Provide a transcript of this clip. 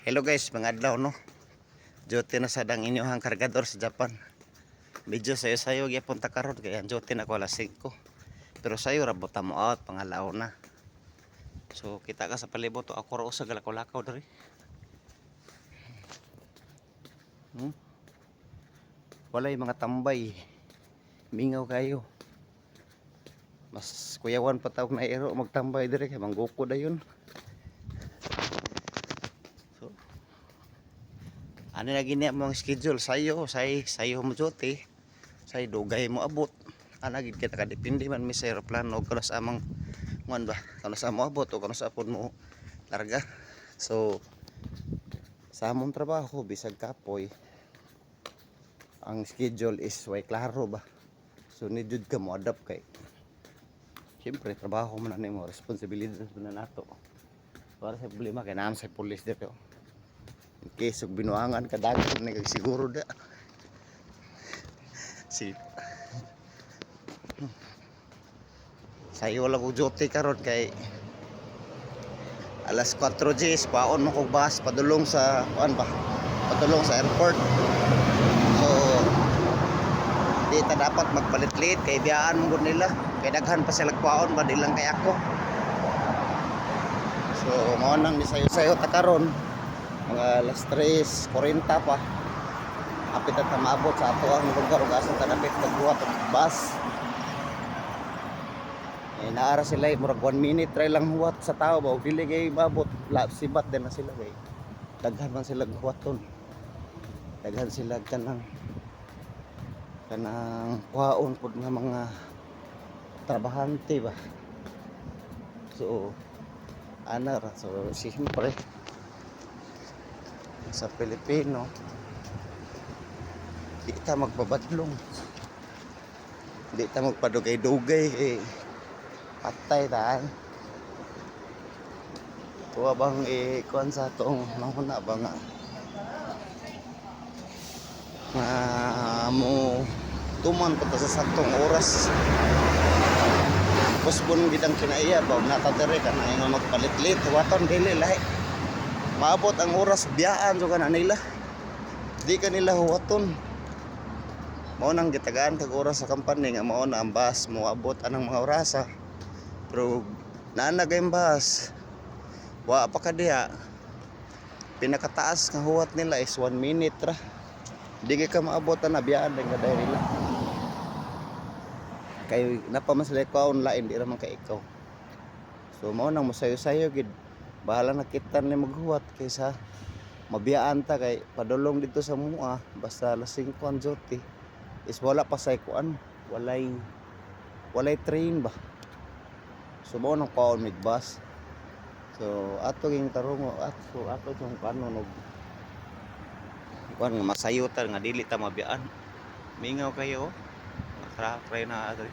Hello guys, mga adlaw no. Jote na sa dang inyohang kargador sa Japan. Medyo sayo-sayo gyapon ta karon kay ang jote na ko alas 5. Pero sayo ra bota mo out pangalaw na. So kita ka sa palibot ako ra usa galakaw-lakaw diri. Walay mga tambay. Mingaw kayo. Mas kuyawan pa tawag na ero magtambay diri kay mangguko dayon. So ano na gini mong schedule sayo mo jote. Say dugay mo abot. Ana gid kita ka depende man mi sa eroplano kana sa amang kuan ba kana sa mo abot o kana sa pud mo larga. So sa among trabaho bisag kapoy ang schedule is way klaro ba. So need jud ka mo adapt kay siyempre trabaho man na mo responsibilidad na nato. Para sa problema kay naam sa pulis dito. In case ug binuangan ka dagan ni siguro da. Si sayo lang og jote karon kay alas 4 Gs paon mo kog bus padulong sa kuan ba padulong sa airport. So di ta dapat magpalit-lit kay biyaan mo gud nila kay daghan pa sila kuwaon ba di lang kay ako. So mao nang sayo-sayo ta karon mga alas 3:40 pa apit ta maabot sa ato ang lugar ug asa ta dapit pagbuhat og bus. Naara sila murag 1 minute try lang huwat sa tao ba ug dili kay mabot sibat din na sila kay daghan man sila huwaton. Daghan sila kanang kuhaon pud nga mga trabahante ba. So ana ra so siyempre sa Pilipino di ta magpabadlong, di ta magpadugay-dugay eh patay tayo. Kuha bang ikuan sa itong nahuna ba nga mo tuman ko ta sa saktong oras. Pusbon gidang kinaiya ba natadere ka na nga magpalit-lit waton dili lahi maabot ang oras biyaan so kana nila di kanila huwaton. Mao nang gitagaan kag oras sa company nga mao na ang bus mo abot anang mga orasa. Pero naanagay ang bus wa pa ka diha pinakataas nga huwat nila is 1 minute ra di ka maabot na biyaan din ka dahil nila kay napamasala ko online di ra man kay ikaw. So mao nang mosayo-sayo gid bahala na kita ni maghuwat kaysa mabiyaan ta kay padulong dito sa mua basta lasing kuan jote is wala pa say kuan walay train ba. So mao nang kaon mig bus. So ato ging tarong ato yung kanon og kuan nga masayutan nga dili ta mabiyaan. Mingaw kayo. Try na ato.